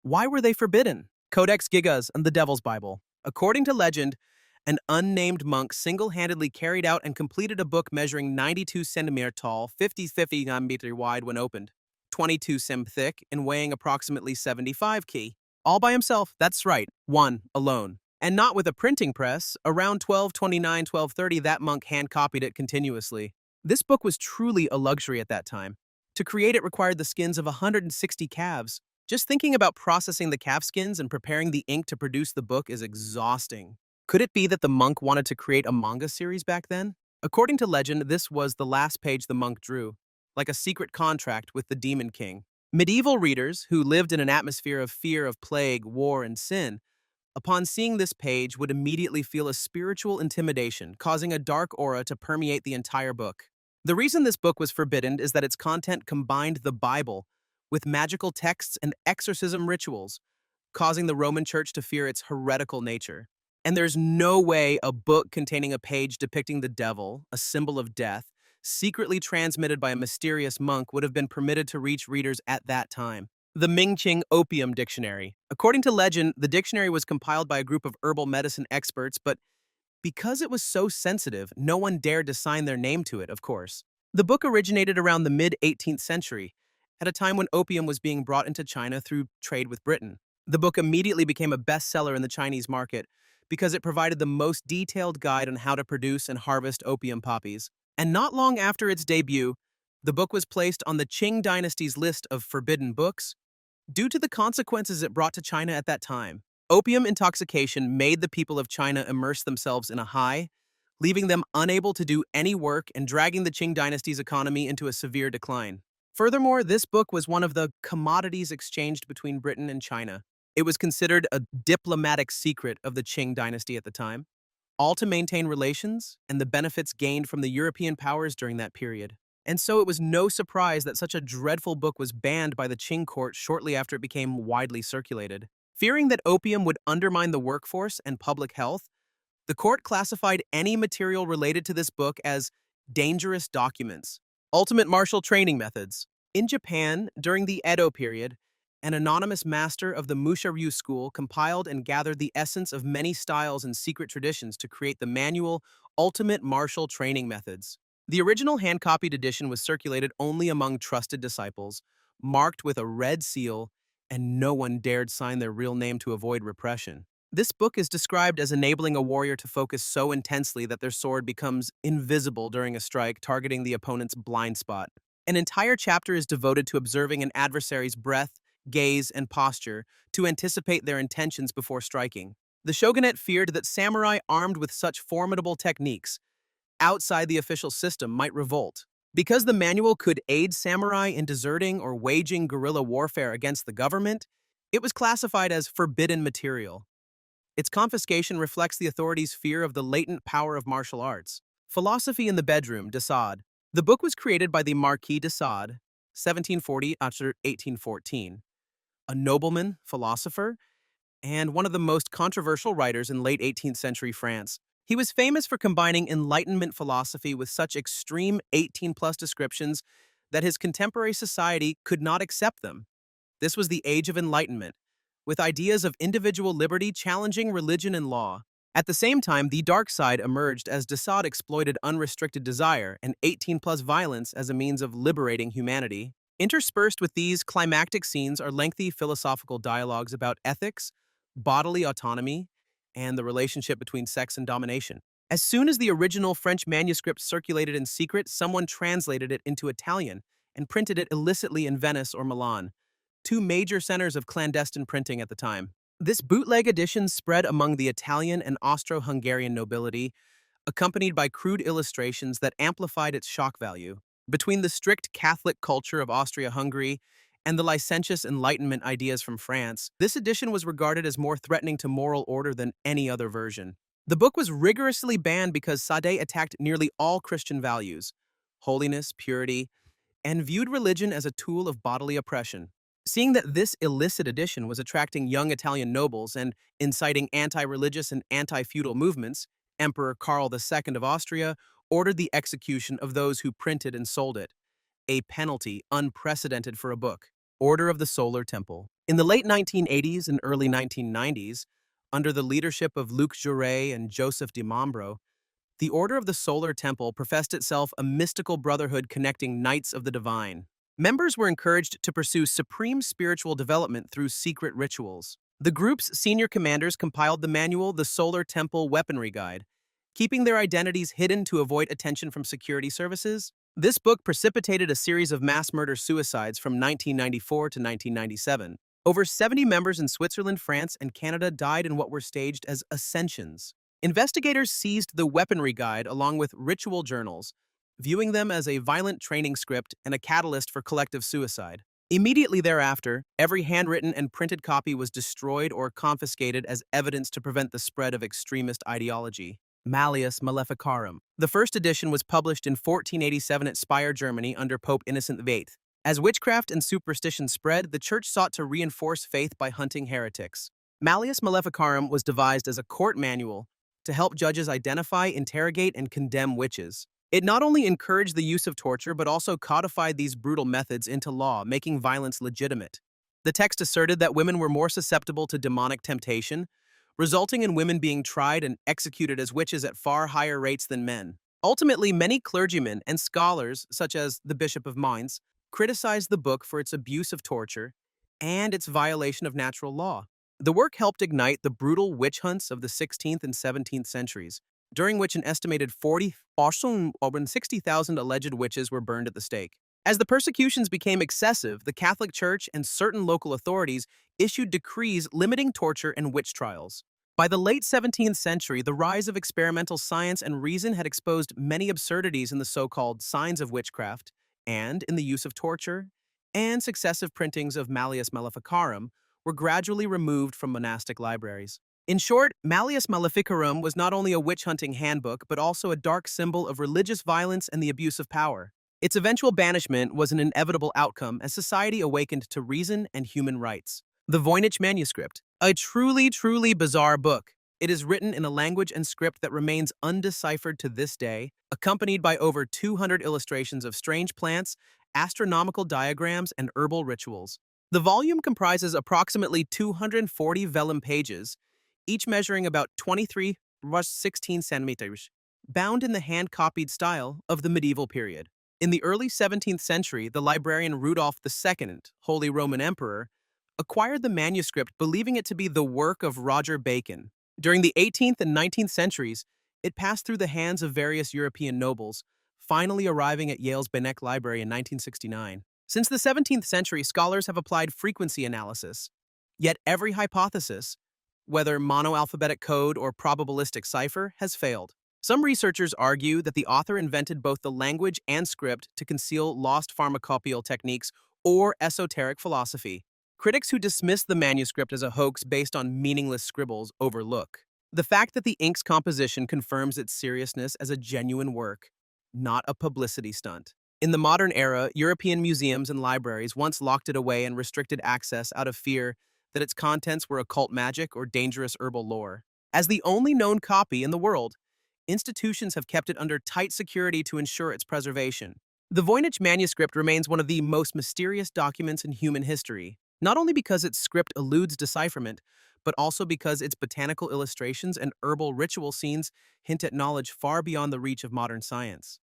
Why were they forbidden? Codex Gigas and the Devil's Bible. According to legend, an unnamed monk single-handedly carried out and completed a book measuring 92 centimeter tall, 50 meter wide when opened, 22 cm thick, and weighing approximately 75 kg. All by himself, that's right, one, alone. And not with a printing press. Around 1229, 1230, that monk hand-copied it continuously. This book was truly a luxury at that time. To create it required the skins of 160 calves. Just thinking about processing the calf skins and preparing the ink to produce the book is exhausting. Could it be that the monk wanted to create a manga series back then? According to legend, this was the last page the monk drew, like a secret contract with the Demon King. Medieval readers, who lived in an atmosphere of fear of plague, war, and sin, upon seeing this page would immediately feel a spiritual intimidation, causing a dark aura to permeate the entire book. The reason this book was forbidden is that its content combined the Bible with magical texts and exorcism rituals, causing the Roman Church to fear its heretical nature. And there's no way a book containing a page depicting the devil, a symbol of death, secretly transmitted by a mysterious monk would have been permitted to reach readers at that time. The Ming Opium Dictionary. According to legend, the dictionary was compiled by a group of herbal medicine experts, but because it was so sensitive, no one dared to sign their name to it, of course. The book originated around the mid-18th century, at a time when opium was being brought into China through trade with Britain. The book immediately became a bestseller in the Chinese market because it provided the most detailed guide on how to produce and harvest opium poppies. And not long after its debut, the book was placed on the Qing dynasty's list of forbidden books due to the consequences it brought to China at that time. Opium intoxication made the people of China immerse themselves in a high, leaving them unable to do any work and dragging the Qing dynasty's economy into a severe decline. Furthermore, this book was one of the commodities exchanged between Britain and China. It was considered a diplomatic secret of the Qing dynasty at the time, all to maintain relations and the benefits gained from the European powers during that period. And so it was no surprise that such a dreadful book was banned by the Qing court shortly after it became widely circulated. Fearing that opium would undermine the workforce and public health, the court classified any material related to this book as dangerous documents. Ultimate martial training methods. In Japan, during the Edo period, an anonymous master of the Musha-ryu school compiled and gathered the essence of many styles and secret traditions to create the manual Ultimate Martial Training Methods. The original hand-copied edition was circulated only among trusted disciples, marked with a red seal, and no one dared sign their real name to avoid repression. This book is described as enabling a warrior to focus so intensely that their sword becomes invisible during a strike, targeting the opponent's blind spot. An entire chapter is devoted to observing an adversary's breath, gaze, and posture to anticipate their intentions before striking. The shogunate feared that samurai armed with such formidable techniques outside the official system might revolt. Because the manual could aid samurai in deserting or waging guerrilla warfare against the government, it was classified as forbidden material. Its confiscation reflects the authorities' fear of the latent power of martial arts. Philosophy in the Bedroom, de Sade. The book was created by the Marquis de Sade, 1740 to 1814, a nobleman, philosopher, and one of the most controversial writers in late 18th century France. He was famous for combining Enlightenment philosophy with such extreme 18-plus descriptions that his contemporary society could not accept them. This was the Age of Enlightenment, with ideas of individual liberty challenging religion and law. At the same time, the dark side emerged as de Sade exploited unrestricted desire and 18-plus violence as a means of liberating humanity. Interspersed with these climactic scenes are lengthy philosophical dialogues about ethics, bodily autonomy, and the relationship between sex and domination. As soon as the original French manuscript circulated in secret, someone translated it into Italian and printed it illicitly in Venice or Milan, two major centers of clandestine printing at the time. This bootleg edition spread among the Italian and Austro-Hungarian nobility, accompanied by crude illustrations that amplified its shock value. Between the strict Catholic culture of Austria-Hungary and the licentious Enlightenment ideas from France, this edition was regarded as more threatening to moral order than any other version. The book was rigorously banned because Sade attacked nearly all Christian values, holiness, purity, and viewed religion as a tool of bodily oppression. Seeing that this illicit edition was attracting young Italian nobles and inciting anti-religious and anti-feudal movements, Emperor Karl II of Austria ordered the execution of those who printed and sold it, a penalty unprecedented for a book. Order of the Solar Temple. In the late 1980s and early 1990s, under the leadership of Luc Jouret and Joseph de Mombro, the Order of the Solar Temple professed itself a mystical brotherhood connecting Knights of the Divine. Members were encouraged to pursue supreme spiritual development through secret rituals. The group's senior commanders compiled the manual The Solar Temple Weaponry Guide, keeping their identities hidden to avoid attention from security services. This book precipitated a series of mass murder suicides from 1994 to 1997. Over 70 members in Switzerland, France, and Canada died in what were staged as ascensions. Investigators seized the weaponry guide along with ritual journals, viewing them as a violent training script and a catalyst for collective suicide. Immediately thereafter, every handwritten and printed copy was destroyed or confiscated as evidence to prevent the spread of extremist ideology. Malleus Maleficarum. The first edition was published in 1487 at Speyer, Germany, under Pope Innocent VIII. As witchcraft and superstition spread, the Church sought to reinforce faith by hunting heretics. Malleus Maleficarum was devised as a court manual to help judges identify, interrogate, and condemn witches. It not only encouraged the use of torture, but also codified these brutal methods into law, making violence legitimate. The text asserted that women were more susceptible to demonic temptation, resulting in women being tried and executed as witches at far higher rates than men. Ultimately, many clergymen and scholars, such as the Bishop of Mainz, criticized the book for its abuse of torture and its violation of natural law. The work helped ignite the brutal witch hunts of the 16th and 17th centuries, during which an estimated 60,000 alleged witches were burned at the stake. As the persecutions became excessive, the Catholic Church and certain local authorities issued decrees limiting torture and witch trials. By the late 17th century, the rise of experimental science and reason had exposed many absurdities in the so-called signs of witchcraft and in the use of torture, and successive printings of Malleus Maleficarum were gradually removed from monastic libraries. In short, Malleus Maleficarum was not only a witch-hunting handbook, but also a dark symbol of religious violence and the abuse of power. Its eventual banishment was an inevitable outcome as society awakened to reason and human rights. The Voynich Manuscript, a truly bizarre book. It is written in a language and script that remains undeciphered to this day, accompanied by over 200 illustrations of strange plants, astronomical diagrams, and herbal rituals. The volume comprises approximately 240 vellum pages, each measuring about 23-16 centimeters, bound in the hand-copied style of the medieval period. In the early 17th century, the librarian Rudolph II, Holy Roman Emperor, acquired the manuscript believing it to be the work of Roger Bacon. During the 18th and 19th centuries, it passed through the hands of various European nobles, finally arriving at Yale's Benek Library in 1969. Since the 17th century, scholars have applied frequency analysis. Yet every hypothesis, whether monoalphabetic code or probabilistic cipher, has failed. Some researchers argue that the author invented both the language and script to conceal lost pharmacopoeial techniques or esoteric philosophy. Critics who dismiss the manuscript as a hoax based on meaningless scribbles overlook the fact that the ink's composition confirms its seriousness as a genuine work, not a publicity stunt. In the modern era, European museums and libraries once locked it away and restricted access out of fear that its contents were occult magic or dangerous herbal lore. As the only known copy in the world, institutions have kept it under tight security to ensure its preservation. The Voynich Manuscript remains one of the most mysterious documents in human history, not only because its script eludes decipherment, but also because its botanical illustrations and herbal ritual scenes hint at knowledge far beyond the reach of modern science.